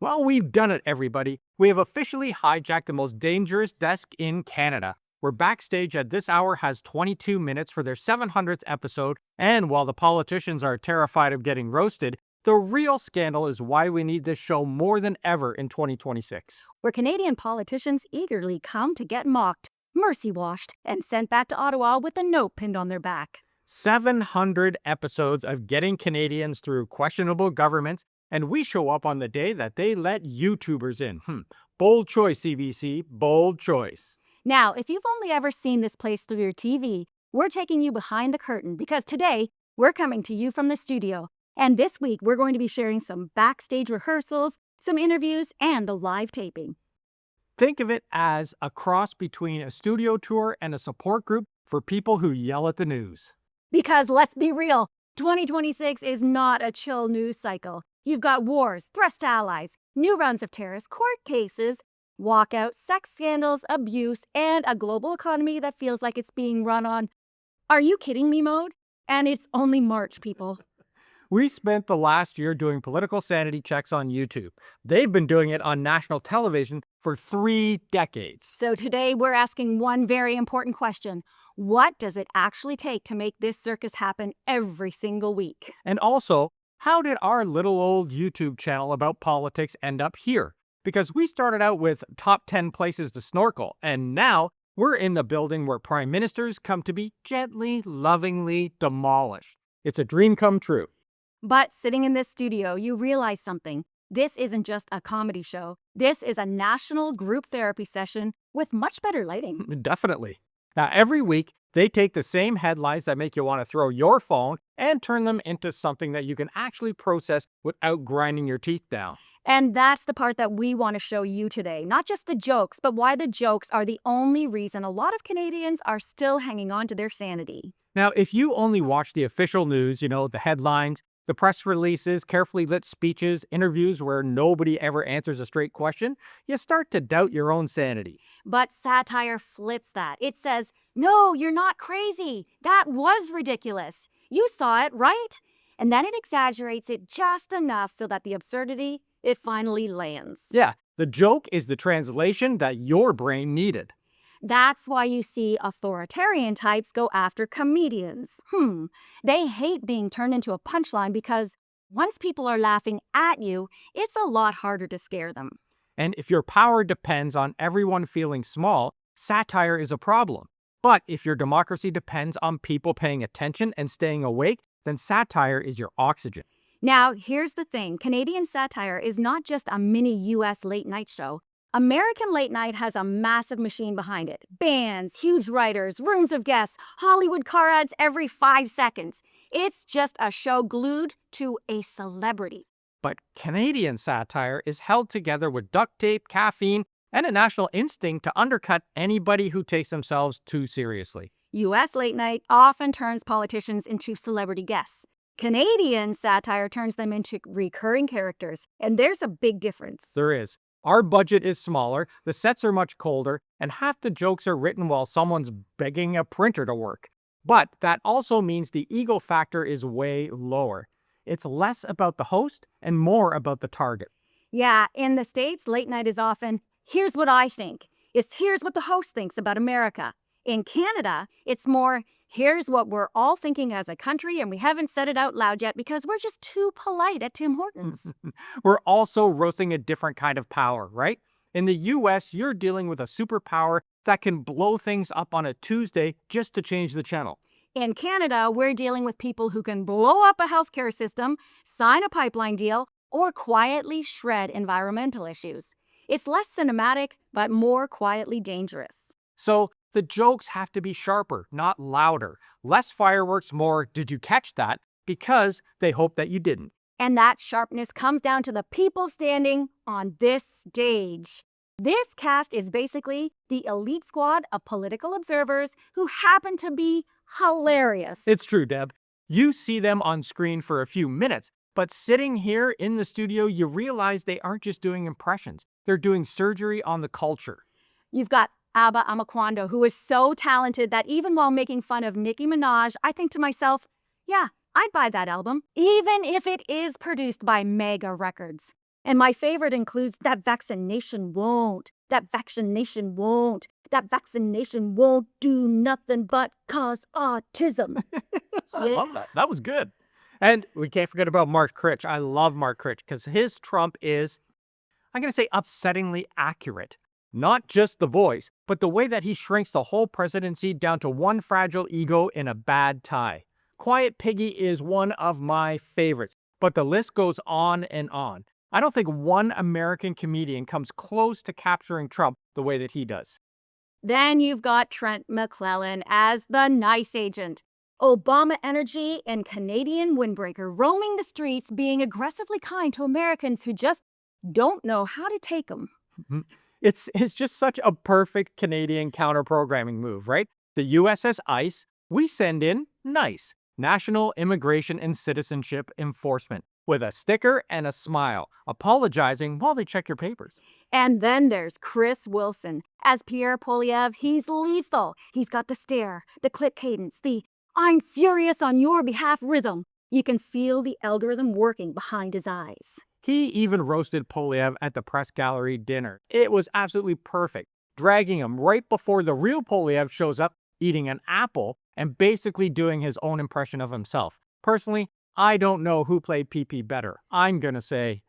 Well, we've done it, everybody. We have officially hijacked the most dangerous desk in Canada. We're backstage at this hour has 22 minutes for their 700th episode, and while the politicians are terrified of getting roasted, the real scandal is why we need this show more than ever in 2026. Where Canadian politicians eagerly come to get mocked, mercy washed, and sent back to Ottawa with a note pinned on their back. 700 episodes of getting Canadians through questionable governments, and we show up on the day that they let YouTubers in. Bold choice, CBC. Bold choice. Now, if you've only ever seen this place through your TV, we're taking you behind the curtain because today we're coming to you from the studio. And this week we're going to be sharing some backstage rehearsals, some interviews, and a live taping. Think of it as a cross between a studio tour and a support group for people who yell at the news. Because let's be real, 2026 is not a chill news cycle. You've got wars, threats to allies, new rounds of tariffs, court cases, walkouts, sex scandals, abuse, and a global economy that feels like it's being run on "are you kidding me" mode. And it's only March, people. We spent the last year doing political sanity checks on YouTube. They've been doing it on national television for 3 decades. So today we're asking one very important question. What does it actually take to make this circus happen every single week? And also, how did our little old YouTube channel about politics end up here? Because we started out with top 10 places to snorkel, and now we're in the building where prime ministers come to be gently, lovingly demolished. It's a dream come true. But sitting in this studio, you realize something. This isn't just a comedy show. This is a national group therapy session with much better lighting. Definitely. Now, every week, they take the same headlines that make you want to throw your phone and turn them into something that you can actually process without grinding your teeth down. And that's the part that we want to show you today. Not just the jokes, but why the jokes are the only reason a lot of Canadians are still hanging on to their sanity. Now, if you only watch the official news, the headlines, the press releases, carefully lit speeches, interviews where nobody ever answers a straight question, you start to doubt your own sanity. But satire flips that. It says, no, you're not crazy. That was ridiculous. You saw it, right? And then it exaggerates it just enough so that the absurdity, it finally lands. Yeah, the joke is the translation that your brain needed. That's why you see authoritarian types go after comedians. They hate being turned into a punchline because once people are laughing at you, it's a lot harder to scare them. And if your power depends on everyone feeling small, satire is a problem. But if your democracy depends on people paying attention and staying awake, then satire is your oxygen. Now, here's the thing. Canadian satire is not just a mini US late night show. American late night has a massive machine behind it. Bands, huge writers, rooms of guests, Hollywood car ads every 5 seconds. It's just a show glued to a celebrity. But Canadian satire is held together with duct tape, caffeine, and a national instinct to undercut anybody who takes themselves too seriously. US late night often turns politicians into celebrity guests. Canadian satire turns them into recurring characters, and there's a big difference. There is. Our budget is smaller, the sets are much colder, and half the jokes are written while someone's begging a printer to work. But that also means the ego factor is way lower. It's less about the host and more about the target. Yeah, in the States, late night is often, here's what I think. It's here's what the host thinks about America. In Canada, it's more, here's what we're all thinking as a country, and we haven't said it out loud yet because we're just too polite at Tim Hortons. We're also roasting a different kind of power, right? In the US, you're dealing with a superpower that can blow things up on a Tuesday just to change the channel. In Canada, we're dealing with people who can blow up a healthcare system, sign a pipeline deal, or quietly shred environmental issues. It's less cinematic, but more quietly dangerous. So the jokes have to be sharper, not louder. Less fireworks, more "did you catch that?" because they hope that you didn't. And that sharpness comes down to the people standing on this stage. This cast is basically the elite squad of political observers who happen to be hilarious. It's true, Deb. You see them on screen for a few minutes, but sitting here in the studio, you realize they aren't just doing impressions. They're doing surgery on the culture. You've got Abba Amakwando, who is so talented that even while making fun of Nicki Minaj, I think to myself, yeah, I'd buy that album, even if it is produced by Mega Records. And my favorite includes that vaccination won't, that vaccination won't, that vaccination won't do nothing but cause autism. I love that. That was good. And we can't forget about Mark Critch. I love Mark Critch because his Trump is, I'm going to say, upsettingly accurate. Not just the voice, but the way that he shrinks the whole presidency down to one fragile ego in a bad tie. Quiet Piggy is one of my favorites, but the list goes on and on. I don't think one American comedian comes close to capturing Trump the way that he does. Then you've got Trent McClellan as the nice agent. Obama energy and Canadian windbreaker roaming the streets being aggressively kind to Americans who just don't know how to take them. It's just such a perfect Canadian counter-programming move, right? The USS ICE, we send in NICE, National Immigration and Citizenship Enforcement, with a sticker and a smile, apologizing while they check your papers. And then there's Chris Wilson. As Pierre Poilievre, he's lethal. He's got the stare, the clip cadence, the I'm furious on your behalf rhythm. You can feel the algorithm working behind his eyes. He even roasted Poilievre at the press gallery dinner. It was absolutely perfect, dragging him right before the real Poilievre shows up, eating an apple, and basically doing his own impression of himself. Personally, I don't know who played PP better. I'm gonna say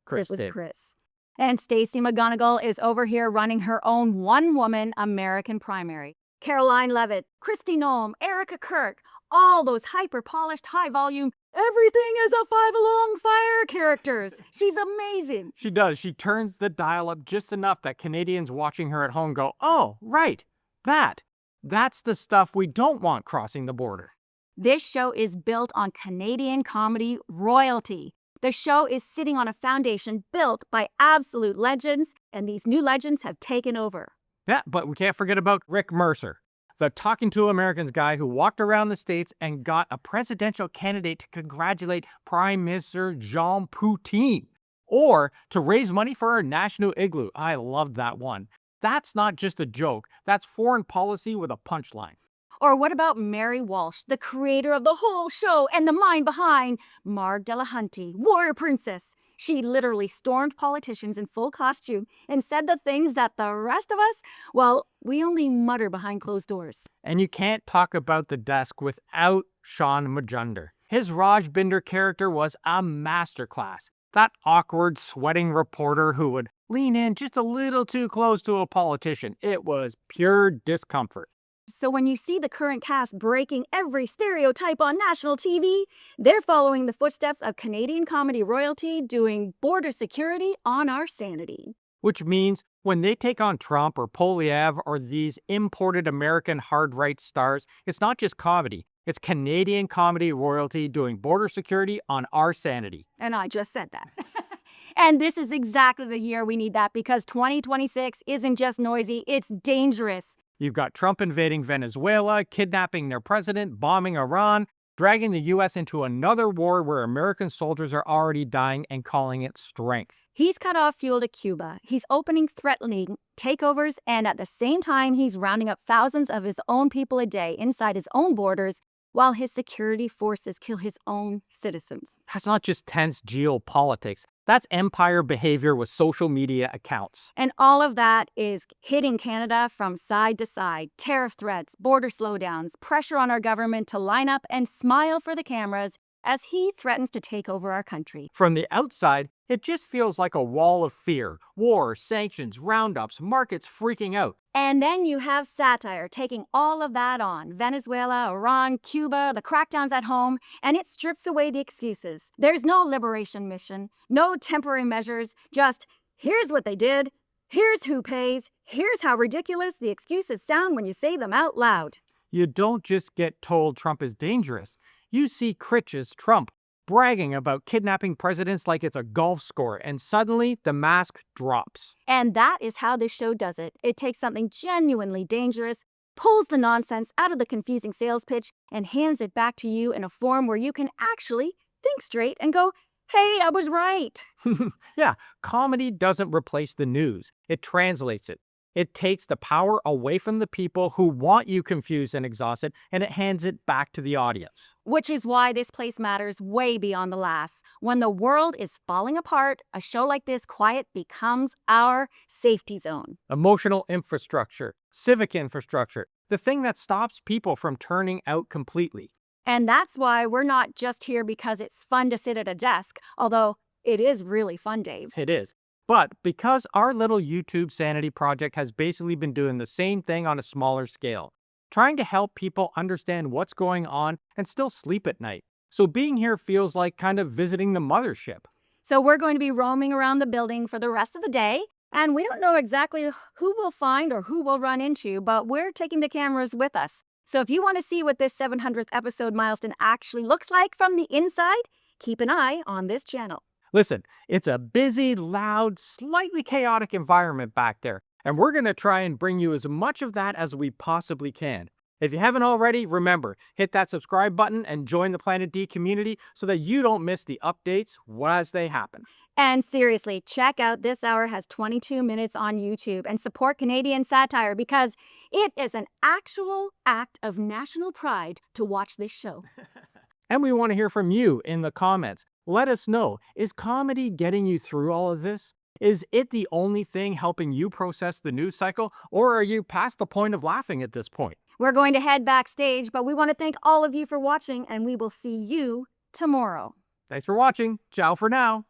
Chris It was did. Chris. And Stacey McGonigal is over here running her own one-woman American primary. Karoline Leavitt, Kristi Noem, Erica Kirk, all those hyper-polished, high-volume, everything is a five-along-fire characters. She's amazing. She does. She turns the dial up just enough that Canadians watching her at home go, oh, right, that's the stuff we don't want crossing the border. This show is built on Canadian comedy royalty. The show is sitting on a foundation built by absolute legends, and these new legends have taken over. Yeah, but we can't forget about Rick Mercer, the Talking to Americans guy who walked around the States and got a presidential candidate to congratulate Prime Minister Jean Poutine, or to raise money for our national igloo. I love that one. That's not just a joke. That's foreign policy with a punchline. Or what about Mary Walsh, the creator of the whole show and the mind behind Marg Delahunty, Warrior Princess? She literally stormed politicians in full costume and said the things that the rest of us, well, we only mutter behind closed doors. And you can't talk about The Desk without Sean Majunder. His Raj Binder character was a masterclass. That awkward, sweating reporter who would lean in just a little too close to a politician. It was pure discomfort. So when you see the current cast breaking every stereotype on national TV, they're following the footsteps of Canadian comedy royalty doing border security on our sanity. Which means when they take on Trump or Poilievre or these imported American hard-right stars, it's not just comedy. It's Canadian comedy royalty doing border security on our sanity. And I just said that. And this is exactly the year we need that, because 2026 isn't just noisy, it's dangerous. You've got Trump invading Venezuela, kidnapping their president, bombing Iran, dragging the U.S. into another war where American soldiers are already dying and calling it strength. He's cut off fuel to Cuba. He's opening threatening takeovers, and at the same time, he's rounding up thousands of his own people a day inside his own borders, while his security forces kill his own citizens. That's not just tense geopolitics. That's empire behavior with social media accounts. And all of that is hitting Canada from side to side. Tariff threats, border slowdowns, pressure on our government to line up and smile for the cameras as he threatens to take over our country. From the outside, it just feels like a wall of fear. War, sanctions, roundups, markets freaking out. And then you have Satire taking all of that on. Venezuela, Iran, Cuba, the crackdowns at home, and it strips away the excuses. There's no liberation mission, no temporary measures, just here's what they did, here's who pays, here's how ridiculous the excuses sound when you say them out loud. You don't just get told Trump is dangerous. You see Critch's Trump bragging about kidnapping presidents like it's a golf score, and suddenly the mask drops. And that is how this show does it. It takes something genuinely dangerous, pulls the nonsense out of the confusing sales pitch, and hands it back to you in a form where you can actually think straight and go, hey, I was right. Yeah, comedy doesn't replace the news. It translates it. It takes the power away from the people who want you confused and exhausted, and it hands it back to the audience. Which is why this place matters way beyond the laughs. When the world is falling apart, a show like this quiet becomes our safety zone. Emotional infrastructure, civic infrastructure, the thing that stops people from turning out completely. And that's why we're not just here because it's fun to sit at a desk, although it is really fun, Dave. It is. But because our little YouTube Sanity project has basically been doing the same thing on a smaller scale, trying to help people understand what's going on and still sleep at night. So being here feels like kind of visiting the mothership. So we're going to be roaming around the building for the rest of the day, and we don't know exactly who we'll find or who we'll run into, but we're taking the cameras with us. So if you want to see what this 700th episode milestone actually looks like from the inside, keep an eye on this channel. Listen, it's a busy, loud, slightly chaotic environment back there, and we're going to try and bring you as much of that as we possibly can. If you haven't already, remember, hit that subscribe button and join the Planet D community so that you don't miss the updates as they happen. And seriously, check out This Hour Has 22 Minutes on YouTube and support Canadian satire because it is an actual act of national pride to watch this show. And we want to hear from you in the comments. Let us know, is comedy getting you through all of this? Is it the only thing helping you process the news cycle, or are you past the point of laughing at this point? We're going to head backstage, but we want to thank all of you for watching, and we will see you tomorrow. Thanks for watching. Ciao for now.